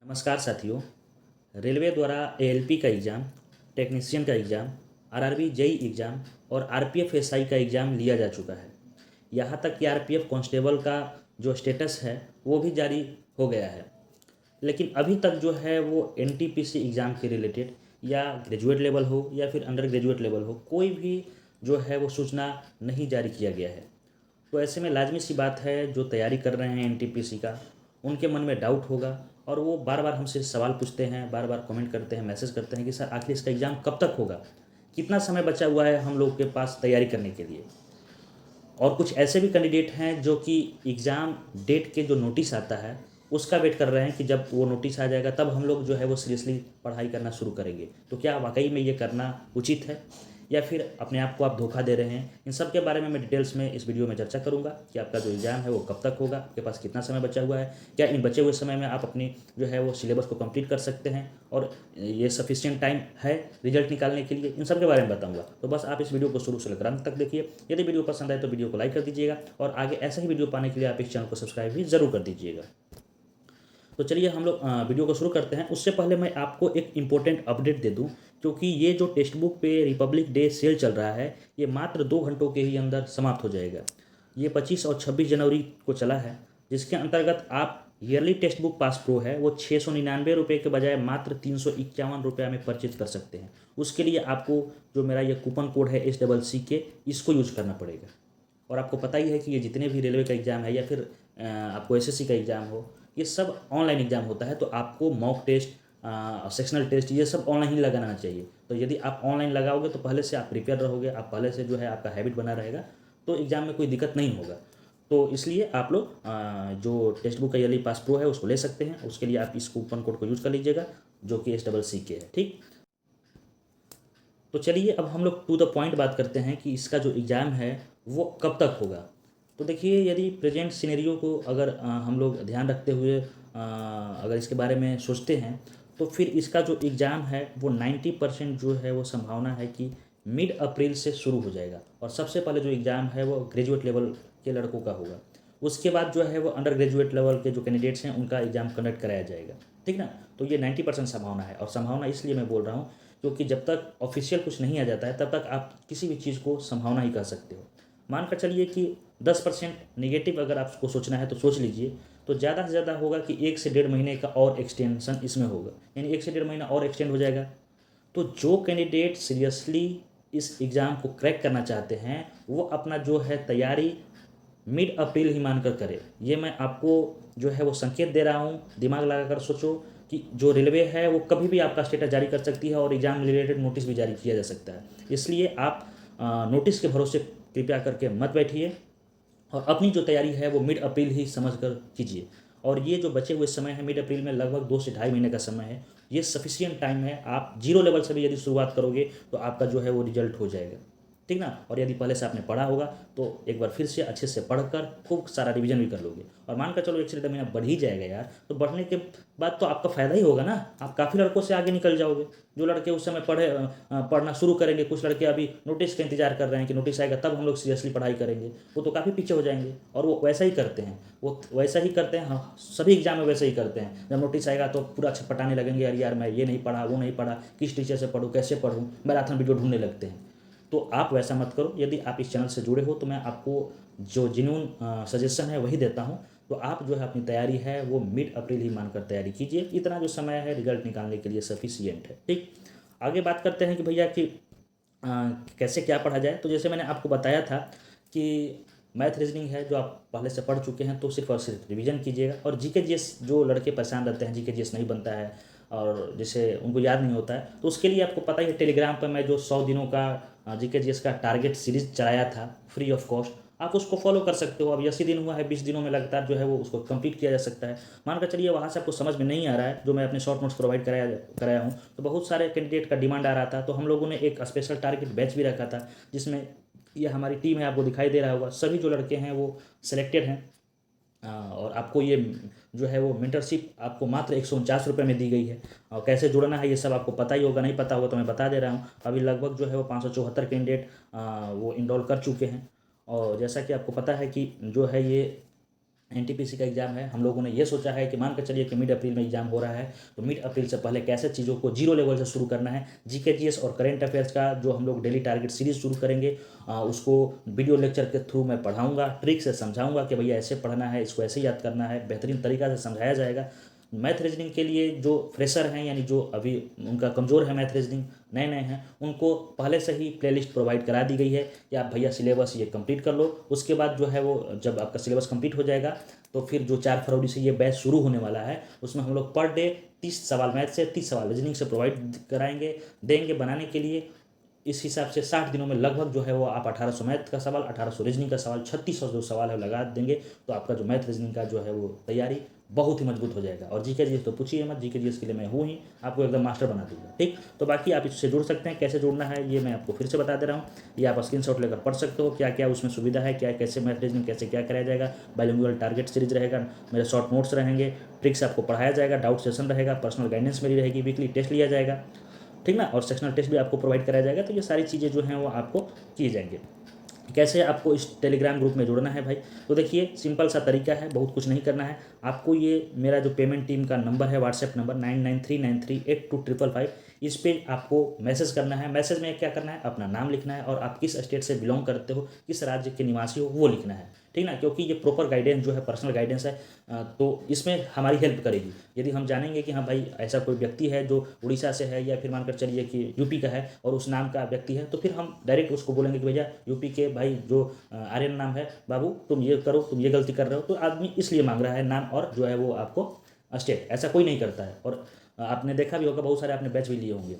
नमस्कार साथियों। रेलवे द्वारा एएलपी का एग्ज़ाम, टेक्नीशियन का एग्ज़ाम, आरआरबी जेई एग्ज़ाम और आरपीएफ एसआई का एग्ज़ाम लिया जा चुका है। यहाँ तक कि आरपीएफ कांस्टेबल का जो स्टेटस है वो भी जारी हो गया है। लेकिन अभी तक जो है वो एनटीपीसी एग्ज़ाम के रिलेटेड या ग्रेजुएट लेवल हो या फिर अंडर ग्रेजुएट लेवल हो, कोई भी जो है वो सूचना नहीं जारी किया गया है। तो ऐसे में लाजमी सी बात है, जो तैयारी कर रहे हैं एनटीपीसी का, उनके मन में डाउट होगा और वो बार बार हमसे सवाल पूछते हैं, बार बार कमेंट करते हैं, मैसेज करते हैं कि सर आखिर इसका एग्ज़ाम कब तक होगा, कितना समय बचा हुआ है हम लोग के पास तैयारी करने के लिए। और कुछ ऐसे भी कैंडिडेट हैं जो कि एग्ज़ाम डेट के जो नोटिस आता है उसका वेट कर रहे हैं कि जब वो नोटिस आ जाएगा तब हम लोग जो है वो सीरियसली पढ़ाई करना शुरू करेंगे। तो क्या वाकई में ये करना उचित है या फिर अपने आप को आप धोखा दे रहे हैं? इन सब के बारे में मैं डिटेल्स में इस वीडियो में चर्चा करूंगा कि आपका जो एग्ज़ाम है वो कब तक होगा, आपके पास कितना समय बचा हुआ है, क्या इन बचे हुए समय में आप अपनी जो है वो सिलेबस को कंप्लीट कर सकते हैं और ये सफिशिएंट टाइम है रिजल्ट निकालने के लिए, इन सब के बारे में बताऊंगा। तो बस आप इस वीडियो को शुरू से लेकर अंत तक देखिए। यदि वीडियो पसंद आए तो वीडियो को लाइक कर दीजिएगा और आगे ऐसा ही वीडियो पाने के लिए आप इस चैनल को सब्सक्राइब भी ज़रूर कर दीजिएगा। तो चलिए हम लोग वीडियो को शुरू करते हैं। उससे पहले मैं आपको एक इम्पोर्टेंट अपडेट दे दूं, क्योंकि ये जो टेक्स्ट बुक पे रिपब्लिक डे सेल चल रहा है ये मात्र 2 घंटों के ही अंदर समाप्त हो जाएगा। ये 25 और 26 जनवरी को चला है, जिसके अंतर्गत आप yearly text book pass pro है वो 699 रुपये के बजाय मात्र 351 रुपये में परचेज कर सकते हैं। उसके लिए आपको जो मेरा ये कूपन कोड है SCC इसको यूज करना पड़ेगा। और आपको पता ही है कि ये जितने भी रेलवे का एग्ज़ाम है या फिर आपको एसएससी का एग्ज़ाम हो, ये सब ऑनलाइन एग्ज़ाम होता है। तो आपको मॉक टेस्ट, सेक्शनल टेस्ट, ये सब ऑनलाइन ही लगाना चाहिए। तो यदि आप ऑनलाइन लगाओगे तो पहले से आप प्रिपेयर रहोगे, आप पहले से जो है आपका हैबिट बना रहेगा, तो एग्ज़ाम में कोई दिक्कत नहीं होगा। तो इसलिए आप लोग जो टेक्स्ट बुक का ईयरली पास प्रो है उसको ले सकते हैं। उसके लिए आप इस कूपन कोड को यूज़ कर लीजिएगा जो कि SCC है। ठीक, तो चलिए अब हम लोग टू द पॉइंट बात करते हैं कि इसका जो एग्ज़ाम है वो कब तक होगा। तो देखिए, यदि प्रेजेंट सिनेरियो को अगर हम लोग ध्यान रखते हुए अगर इसके बारे में सोचते हैं तो फिर इसका जो एग्ज़ाम है वो 90% जो है वो संभावना है कि मिड अप्रैल से शुरू हो जाएगा। और सबसे पहले जो एग्ज़ाम है वो ग्रेजुएट लेवल के लड़कों का होगा। उसके बाद जो है वो अंडर ग्रेजुएट लेवल के जो कैंडिडेट्स हैं उनका एग्ज़ाम कंडक्ट कराया जाएगा। ठीक ना। तो ये 90% संभावना है। और संभावना इसलिए मैं बोल रहा हूँ क्योंकि जब तक ऑफिशियल कुछ नहीं आ जाता है तब तक आप किसी भी चीज़ को संभावना ही कह सकते हो। मान कर चलिए कि 10% नेगेटिव अगर आपको सोचना है तो सोच लीजिए। तो ज़्यादा से ज़्यादा होगा कि 1 से 1.5 महीने का और एक्सटेंशन इसमें होगा, यानी 1 से 1.5 महीना और एक्सटेंड हो जाएगा। तो जो कैंडिडेट सीरियसली इस एग्ज़ाम को क्रैक करना चाहते हैं वो अपना जो है तैयारी मिड अप्रैल ही मानकर करे। ये मैं आपको जो है वो संकेत दे रहा हूँ। दिमाग लगाकर सोचो कि जो रेलवे है वो कभी भी आपका स्टेटस जारी कर सकती है और एग्ज़ाम रिलेटेड नोटिस भी जारी किया जा सकता है। इसलिए आप नोटिस के भरोसे कृपया करके मत बैठिए और अपनी जो तैयारी है वो मिड अप्रैल ही समझ कर कीजिए। और ये जो बचे हुए समय है मिड अप्रैल में, लगभग 2 से 2.5 महीने का समय है। ये सफिशियंट टाइम है। आप जीरो लेवल से भी यदि शुरुआत करोगे तो आपका जो है वो रिजल्ट हो जाएगा। ठीक ना। और यदि पहले से आपने पढ़ा होगा तो एक बार फिर से अच्छे से पढ़कर खूब सारा रिवीजन भी कर लोगे। और मानकर चलो 1 से 1.5 महीना बढ़ ही जाएगा यार, तो बढ़ने के बाद तो आपका फ़ायदा ही होगा ना। आप काफ़ी लड़कों से आगे निकल जाओगे। जो लड़के उस समय पढ़ना शुरू करेंगे, कुछ लड़के अभी नोटिस का इंतजार कर रहे हैं कि नोटिस आएगा तब हम लोग सीरियसली पढ़ाई करेंगे, वो तो काफ़ी पीछे हो जाएंगे। और वो वैसा ही करते हैं, वो वैसा ही करते हैं। हाँ, सभी एग्जाम में वैसे ही करते हैं। जब नोटिस आएगा तो पूरा छटपटाने लगेंगे, यार यार मैं ये नहीं पढ़ा, वो नहीं पढ़ा, किस टीचर से पढ़ूँ, कैसे पढ़ूँ, मैराथन वीडियो ढूंढने लगते हैं। तो आप वैसा मत करो। यदि आप इस चैनल से जुड़े हो तो मैं आपको जो जेन्युइन सजेशन है वही देता हूँ। तो आप जो है अपनी तैयारी है वो मिड अप्रैल ही मानकर तैयारी कीजिए। इतना जो समय है रिजल्ट निकालने के लिए सफिशियंट है। ठीक, आगे बात करते हैं कि भैया कि कैसे क्या पढ़ा जाए। तो जैसे मैंने आपको बताया था कि मैथ रीजनिंग है जो आप पहले से पढ़ चुके हैं तो सिर्फ और सिर्फ रिवीजन कीजिएगा। और जीके जीएस जो लड़के परेशान रहते हैं, जीके जीएस नहीं बनता है और जैसे उनको याद नहीं होता है, तो उसके लिए आपको पता ही है टेलीग्राम पर मैं जो 100 दिनों का जीके जीएस का टारगेट सीरीज चलाया था फ्री ऑफ कॉस्ट, आप उसको फॉलो कर सकते हो। अब 80 दिन हुआ है, 20 दिनों में लगातार जो है वो उसको कंप्लीट किया जा सकता है। मानकर चलिए वहाँ से आपको समझ में नहीं आ रहा है, जो मैं अपने शॉर्ट नोट्स प्रोवाइड कराया हूँ, तो बहुत सारे कैंडिडेट का डिमांड आ रहा था। तो हम लोगों ने एक स्पेशल टारगेट बैच भी रखा था जिसमें ये हमारी टीम है, आपको दिखाई दे रहा होगा, सभी जो लड़के हैं वो सिलेक्टेड हैं। और आपको ये जो है वो मेंटरशिप आपको मात्र 149 रुपये में दी गई है। और कैसे जुड़ना है ये सब आपको पता ही होगा, नहीं पता होगा तो मैं बता दे रहा हूँ। अभी लगभग जो है वो 574 कैंडिडेट वो इनरोल कर चुके हैं। और जैसा कि आपको पता है कि जो है ये एनटीपीसी का एग्ज़ाम है। हम लोगों ने ये सोचा है कि मान कर चलिए कि मिड अप्रैल में एग्ज़ाम हो रहा है, तो मिड अप्रैल से पहले कैसे चीज़ों को जीरो लेवल से शुरू करना है। जीके जीएस और करंट अफेयर्स का जो हम लोग डेली टारगेट सीरीज़ शुरू करेंगे, उसको वीडियो लेक्चर के थ्रू मैं पढ़ाऊँगा, ट्रिक से समझाऊँगा कि भैया ऐसे पढ़ना है, इसको ऐसे याद करना है, बेहतरीन तरीक़ा से समझाया जाएगा। मैथ रीजनिंग के लिए जो फ्रेशर हैं, यानी जो अभी उनका कमज़ोर है मैथ रीजनिंग, नए नए हैं, उनको पहले से ही प्लेलिस्ट प्रोवाइड करा दी गई है कि आप भैया सिलेबस ये कंप्लीट कर लो। उसके बाद जो है वो जब आपका सिलेबस कंप्लीट हो जाएगा तो फिर जो 4 फरवरी से ये बैच शुरू होने वाला है, उसमें हम लोग पर डे 30 सवाल मैथ से, 30 सवाल रीजनिंग से प्रोवाइड कराएंगे, देंगे बनाने के लिए। इस हिसाब से 60 दिनों में लगभग जो है वो आप 1800 मैथ का सवाल, 1800 रीजनिंग का सवाल, 3600 जो सवाल है लगा देंगे, तो आपका जो मैथ रीजनिंग का जो है वो तैयारी बहुत ही मजबूत हो जाएगा। और जीके जीएस तो पूछिए मत, जीके जीएस के लिए मैं हूँ ही, आपको एकदम मास्टर बना दूंगा। ठीक, तो बाकी आप इससे जुड़ सकते हैं। कैसे जुड़ना है ये मैं आपको फिर से बता दे रहा हूँ। ये आप स्क्रीनशॉट लेकर पढ़ सकते हो, क्या क्या उसमें सुविधा है, क्या कैसे मैथ रीजनिंग कैसे क्या कराया जाएगा। बाइलिंगुअल टारगेट सीरीज रहेगा, मेरे शॉर्ट नोट्स रहेंगे, ट्रिक्स आपको पढ़ाया जाएगा, डाउट सेशन रहेगा, पर्सनल गाइडेंस मेरी रहेगी, वीकली टेस्ट लिया जाएगा, ठीक ना, और सेक्शनल टेस्ट भी आपको प्रोवाइड कराया जाएगा। तो ये सारी चीज़ें जो हैं वो आपको किए जाएंगे। कैसे आपको इस टेलीग्राम ग्रुप में जुड़ना है भाई, तो देखिए सिंपल सा तरीका है, बहुत कुछ नहीं करना है आपको। ये मेरा जो पेमेंट टीम का नंबर है, व्हाट्सएप नंबर 9939382555, इस पर आपको मैसेज करना है। मैसेज में क्या करना है, अपना नाम लिखना है और आप किस स्टेट से बिलोंग करते हो, किस राज्य के निवासी हो, वो लिखना है, ठीक ना, क्योंकि ये प्रॉपर गाइडेंस जो है पर्सनल गाइडेंस है, तो इसमें हमारी हेल्प करेगी। यदि हम जानेंगे कि हाँ भाई ऐसा कोई व्यक्ति है जो उड़ीसा से है, या फिर मानकर चलिए कि यूपी का है और उस नाम का व्यक्ति है, तो फिर हम डायरेक्ट उसको बोलेंगे कि भैया यूपी के भाई जो आर्यन नाम है, बाबू तुम ये करो, तुम ये गलती कर रहे हो। तो आदमी इसलिए मांग रहा है नाम और जो है वो आपको स्टेट, ऐसा कोई नहीं करता है। और आपने देखा भी होगा, बहुत सारे आपने बैच भी लिए होंगे।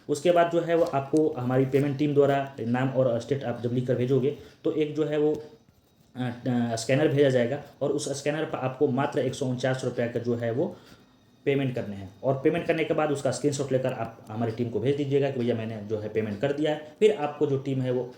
उसके बाद जो है वो आपको हमारी पेमेंट टीम द्वारा नाम और स्टेट आप जब लिख कर भेजोगे, तो एक जो है वो स्कैनर भेजा जाएगा, और उस स्कैनर पर आपको मात्र 149 रुपये का जो है वो पेमेंट करने हैं। और पेमेंट करने के बाद उसका स्क्रीनशॉट लेकर आप हमारी टीम को भेज दीजिएगा कि भैया मैंने जो है पेमेंट कर दिया है। फिर आपको जो टीम है वो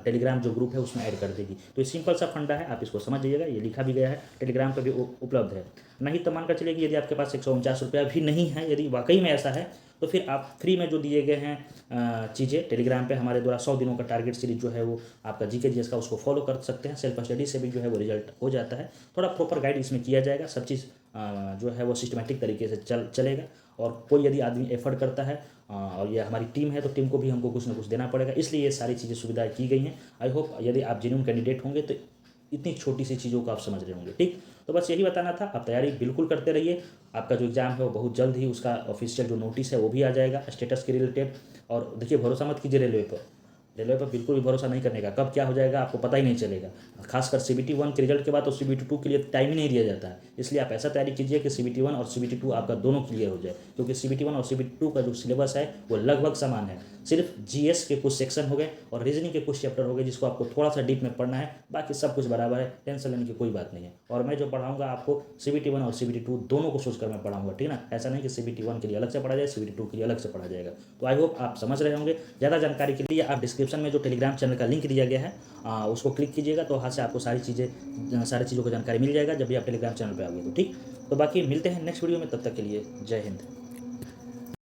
टेलीग्राम जो ग्रुप है उसमें ऐड कर देगी। तो ये सिंपल सा फंडा है, आप इसको समझ जाइएगा, ये लिखा भी गया है, टेलीग्राम पर भी उपलब्ध है। नहीं तो मानकर चलिए कि यदि आपके पास 149 रुपया भी नहीं है, यदि वाकई में ऐसा है, तो फिर आप फ्री में जो दिए गए हैं चीज़ें टेलीग्राम पे हमारे द्वारा 100 दिनों का टारगेट सीरीज जो है वो आपका जीके जीएस का, उसको फॉलो कर सकते हैं। सेल्फ स्टडी से भी जो है वो रिजल्ट हो जाता है। थोड़ा प्रॉपर गाइड इसमें किया जाएगा, सब चीज़ जो है वो सिस्टमेटिक तरीके से चलेगा। और कोई यदि आदमी एफर्ट करता है और ये हमारी टीम है, तो टीम को भी हमको कुछ ना कुछ देना पड़ेगा, इसलिए ये सारी चीज़ें सुविधाएं की गई हैं। आई होप यदि आप जेन्युइन कैंडिडेट होंगे तो इतनी छोटी सी चीज़ों को आप समझ रहे होंगे। ठीक, तो बस यही बताना था। आप तैयारी बिल्कुल करते रहिए। आपका जो एग्ज़ाम है वो बहुत जल्द ही उसका ऑफिशियल जो नोटिस है वो भी आ जाएगा स्टेटस के रिलेटेड। और देखिए भरोसा मत कीजिए रेलवे पर, रेलवे पर बिल्कुल भी भरोसा नहीं करने का, कब क्या हो जाएगा आपको पता ही नहीं चलेगा। खासकर CBT 1 के रिजल्ट के बाद तो CBT 2 के लिए टाइम ही नहीं दिया जाता है। इसलिए आप ऐसा तैयारी कीजिए कि CBT 1 और CBT 2 आपका दोनों क्लियर हो जाए, क्योंकि CBT 1 और CBT 2 का जो सिलेबस है वो लगभग समान है। सिर्फ GS के कुछ सेक्शन हो गए और रीजनिंग के कुछ चैप्टर हो गए जिसको आपको थोड़ा सा डीप में पढ़ना है, बाकी सब कुछ बराबर है, टेंशन लेने की कोई बात नहीं है। और मैं जो पढ़ाऊंगा आपको CBT 1 और CBT 2 दोनों को सोचकर मैं पढ़ाऊंगा, ठीक ना। ऐसा नहीं कि CBT 1 के लिए अलग से पढ़ा जाए, CBT 2 के लिए अलग से पढ़ा जाएगा। तो आई होप आप समझ रहे होंगे। ज़्यादा जानकारी के लिए आप डिस्क्रिप्शन में जो टेलीग्राम चैनल का लिंक दिया गया है उसको क्लिक कीजिएगा, तो वहाँ से आपको सारी चीज़ों की जानकारी मिल जाएगा जब भी आप टेलीग्राम चैनल पे आओगे। तो ठीक, तो बाकी मिलते हैं नेक्स्ट वीडियो में, तब तक के लिए जय हिंद।